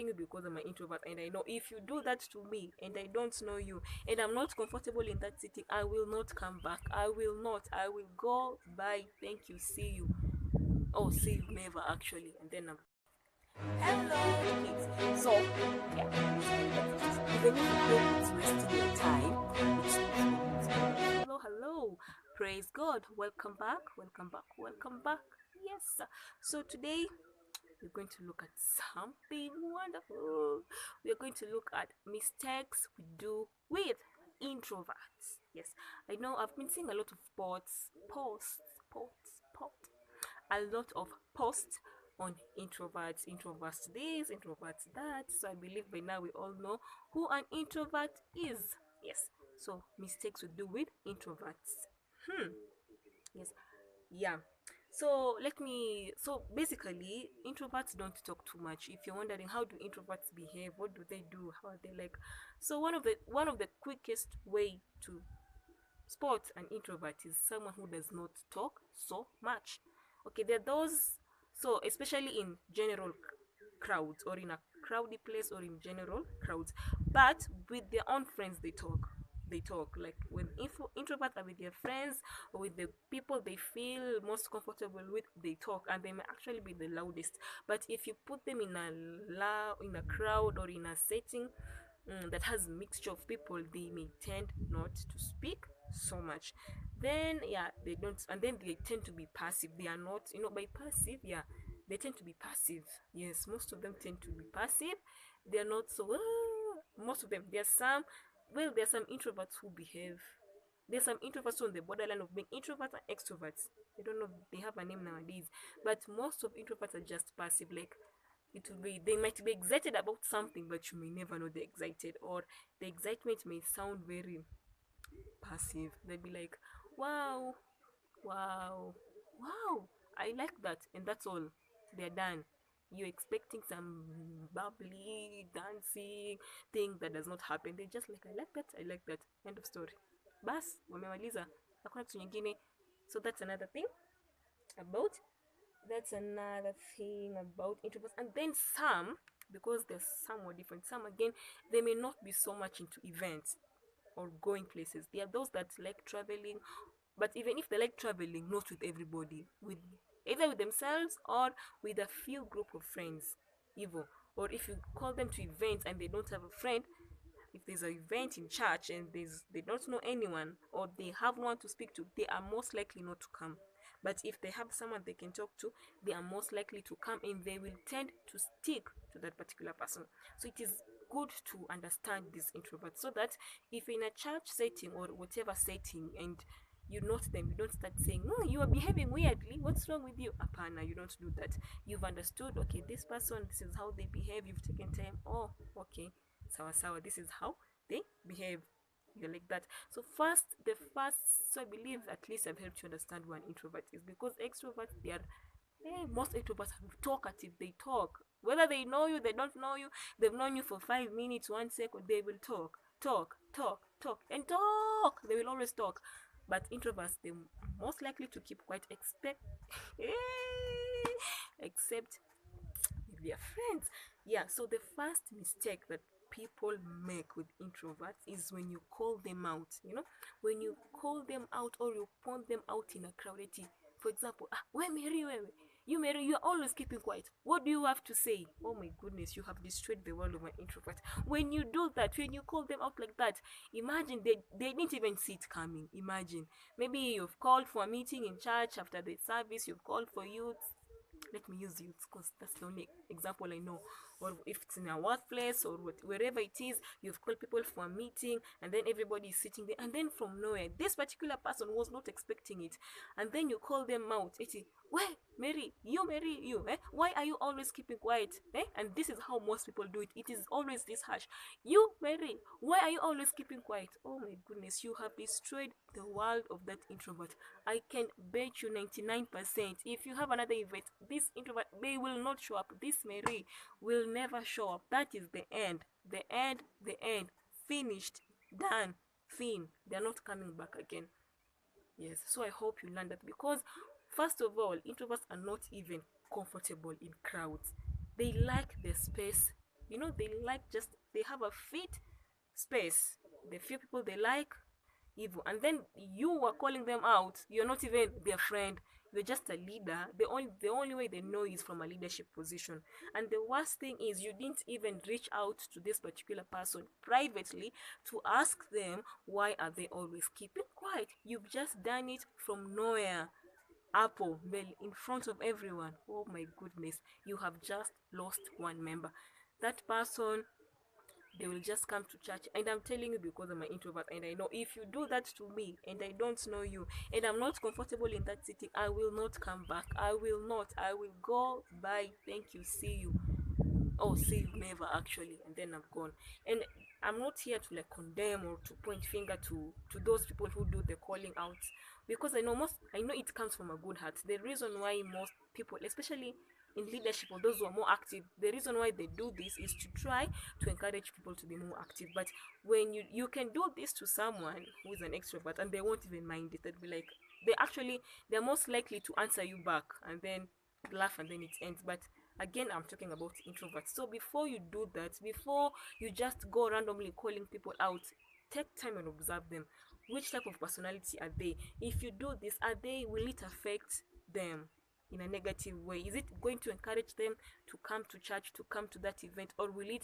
you because I'm an introvert, and I know if you do that to me and I don't know you and I'm not comfortable in that setting, I will not come back. I will not. I will go. Bye. Thank you. See you. Oh, see you never actually. And then I'm hello kids. So yeah, even if you think it's wasting your time, it's not. Hello, hello. Praise God. Welcome back. Welcome back. Welcome back. Yes. So today we're going to look at something wonderful. We're going to look at mistakes we do with introverts. Yes, I know I've been seeing a lot of a lot of posts on introverts this, introverts that. So I believe by now we all know who an introvert is. Yes, so mistakes we do with introverts. Yes, yeah. So basically introverts don't talk too much. If you're wondering how do introverts behave, what do they do, how are they like, so one of the quickest way to spot an introvert is someone who does not talk so much. Okay, there are those, so especially in general crowds or in a crowded place or in general crowds, but with their own friends they talk like when introverts are with their friends or with the people they feel most comfortable with, they talk and they may actually be the loudest. But if you put them in a crowd or in a setting that has mixture of people, they may tend not to speak so much. Then yeah, they don't, and then they tend to be passive. They are not, by passive, yeah, they tend to be passive. Yes, most of them tend to be passive. They are not so most of them. There's some introverts who behave. There's some introverts on the borderline of being introverts and extroverts. I don't know if they have a name nowadays, but most of introverts are just passive. Like it will be, they might be excited about something, but you may never know they're excited, or the excitement may sound very passive. They'd be like, wow, wow, wow, I like that, and that's all. They're done. You're expecting some bubbly dancing thing that does not happen. They just like, I like that, I like that. End of story. Bas, wamemaliza. Hakuna kitu nyingine. So about that's another thing about introverts. And then some, because they're somewhat different, some again, they may not be so much into events or going places. There are those that like traveling, but even if they like traveling, not with everybody, with either with themselves or with a few group of friends, even. Or if you call them to events and they don't have a friend, if there's an event in church and they don't know anyone or they have no one to speak to, they are most likely not to come. But if they have someone they can talk to, they are most likely to come, and they will tend to stick to that particular person. So it is good to understand these introverts, so that if in a church setting or whatever setting and you note them, you don't start saying, "Oh, you are behaving weirdly. What's wrong with you?" Apana, you don't do that. You've understood, okay, this person, this is how they behave. You've taken time. Oh, okay, sawa sawa. This is how they behave. You're like that. So so I believe at least I've helped you understand what an introvert is, because extroverts, they are, most introverts are talkative. They talk. Whether they know you, they don't know you, they've known you for 5 minutes, 1 second, they will talk, talk, talk, talk, and talk. They will always talk. But introverts, they most likely to keep quiet, except with their friends. Yeah, so the first mistake that people make with introverts is when you call them out, when you call them out or you point them out in a crowded tea. For example, where Mary, where? You Mary, you're always keeping quiet. What do you have to say? Oh my goodness, you have destroyed the world of an introvert. When you do that, when you call them out like that, imagine they didn't even see it coming. Imagine. Maybe you've called for a meeting in church after the service, you've called for youth. Let me use youth because that's the only example I know. Or if it's in a workplace or wherever it is, you've called people for a meeting and then everybody is sitting there, and then from nowhere, this particular person was not expecting it, and then you call them out. It's, where Mary, you, why are you always keeping quiet? And this is how most people do it. It is always this harsh. You Mary, why are you always keeping quiet? Oh my goodness, you have destroyed the world of that introvert. I can bet you 99%, if you have another event, this introvert, they will not show up. This Mary will never show up. That is the end. The end, the end. Finished. Done. Fin. They're not coming back again. Yes. So I hope you learn that, because first of all, introverts are not even comfortable in crowds. They like the space They like, just they have a fit space. The few people they like, evil, and then you are calling them out. You're not even their friend, you're just a leader. The only way they know is from a leadership position. And the worst thing is, you didn't even reach out to this particular person privately to ask them why are they always keeping quiet. You've just done it from nowhere, Apple, well, in front of everyone. Oh my goodness, you have just lost one member. That person, they will just come to church, and I'm telling you, because I'm an introvert, and I know if you do that to me and I don't know you and I'm not comfortable in that city, I will not come back. I will not. I will go. Bye, thank you, see you. Oh, see you never, actually, and then I'm gone. And I'm not here to like condemn or to point finger to those people who do the calling out, because I know it comes from a good heart. The reason why most people, especially in leadership or those who are more active, the reason why they do this is to try to encourage people to be more active. But when you can do this to someone who is an extrovert and they won't even mind it, they'll be like, they're most likely to answer you back and then laugh and then it ends. But again, I'm talking about introverts. So before you do that, before you just go randomly calling people out, take time and observe them. Which type of personality are they? If you do this, will it affect them in a negative way? Is it going to encourage them to come to church, to come to that event, or will it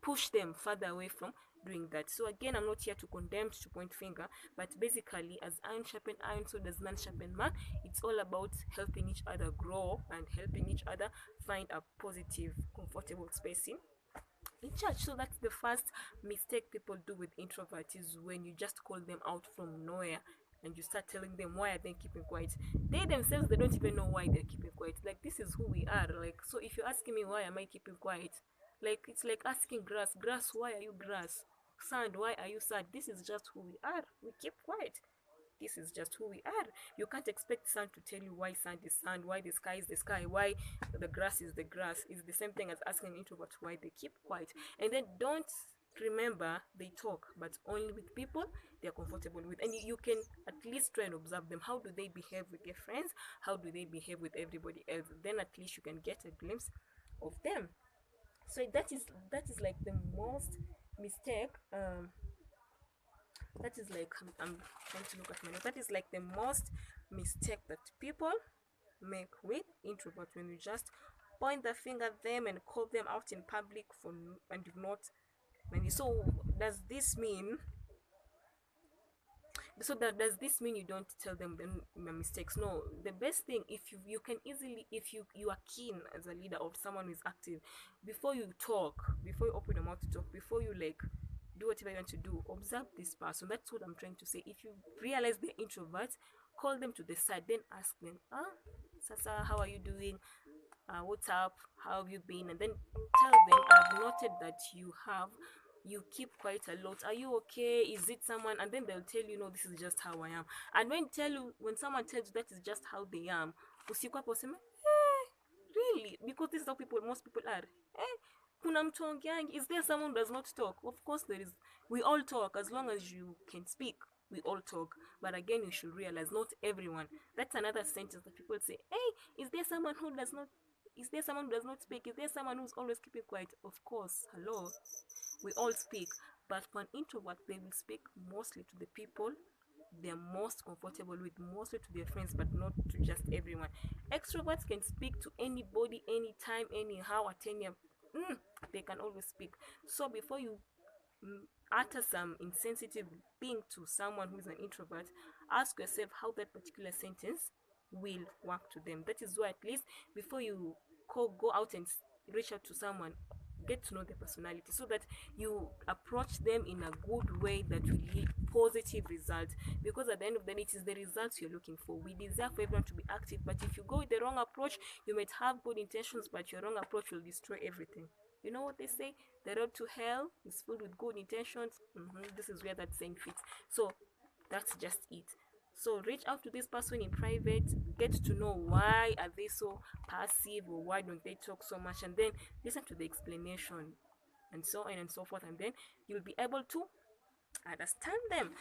push them further away from doing that? So again, I'm not here to condemn, to point finger, but basically, as iron sharpen iron, so does man sharpen man. It's all about helping each other grow and helping each other find a positive, comfortable space in church. So that's the first mistake people do with introverts, is when you just call them out from nowhere and you start telling them why are they keeping quiet. They themselves, they don't even know why they're keeping quiet. Like, this is who we are. Like, so if you're asking me why am I keeping quiet, like, it's like asking grass, why are you grass? Sand, why are you sand? This is just who we are. We keep quiet. This is just who we are. You can't expect sand to tell you why sand is sand, why the sky is the sky, why the grass is the grass. It's the same thing as asking an introvert why they keep quiet. And then don't, remember, they talk, but only with people they're comfortable with. And you can at least try and observe them. How do they behave with their friends? How do they behave with everybody else? Then at least you can get a glimpse of them. So that is like the most mistake. That is like, I'm trying to look at my notes. That is like the most mistake that people make with introverts, when you just point the finger at them and call them out in public for and do not. So does this mean does this mean you don't tell them the mistakes? No. The best thing, if you can easily, if you are keen as a leader or someone who is active, before you talk, before you open your mouth to talk, before you like do whatever you want to do, observe this person. That's what I'm trying to say. If you realize they're introverts, call them to the side, then ask them, Sasa, how are you doing? What's up? How have you been? And then tell them, I've noted that you keep quite a lot. Are you okay? Is it someone? And then they'll tell you, no, this is just how I am. And when someone tells you that is just how they am, usikwapo useme, really? Because this is how most people are. Kuna mtu ongeangi. Is there someone who does not talk? Of course there is. We all talk. As long as you can speak, we all talk. But again, you should realize, not everyone. That's another sentence that people say, hey, is there someone who does not speak? Is there someone who's always keeping quiet? Of course, hello, we all speak. But for an introvert, they will speak mostly to the people they're most comfortable with, mostly to their friends, but not to just everyone. Extroverts can speak to anybody, anytime, anyhow, at any they can always speak. So before you utter some insensitive thing to someone who's an introvert, ask yourself how that particular sentence will work to them. That is why, at least before you go out and reach out to someone, get to know their personality, so that you approach them in a good way that will yield positive results. Because at the end of the day, it is the results you're looking for. We deserve for everyone to be active, but if you go with the wrong approach, you might have good intentions, but your wrong approach will destroy everything. You know what they say? The road to hell is filled with good intentions. This is where that saying fits. So that's just it. So reach out to this person in private, get to know why are they so passive, or why don't they talk so much, and then listen to the explanation, and so on and so forth, and then you'll be able to understand them.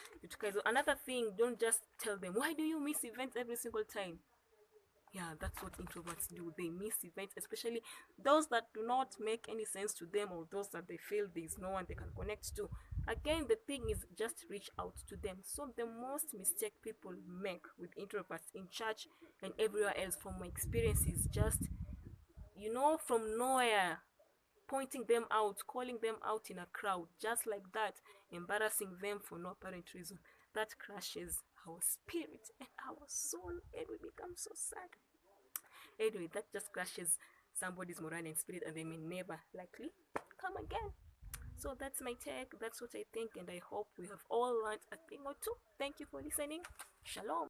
Another thing, don't just tell them, why do you miss events every single time? Yeah, that's what introverts do. They miss events, especially those that do not make any sense to them, or those that they feel there's no one they can connect to. Again, the thing is just reach out to them. So the most mistake people make with introverts in church and everywhere else, from my experience, is just, from nowhere, pointing them out, calling them out in a crowd, just like that, embarrassing them for no apparent reason. That crushes our spirit and our soul, and we become so sad. Anyway, that just crashes somebody's moral and spirit, and they may never likely come again. So that's my take. That's what I think, and I hope we have all learned a thing or two. Thank you for listening. Shalom.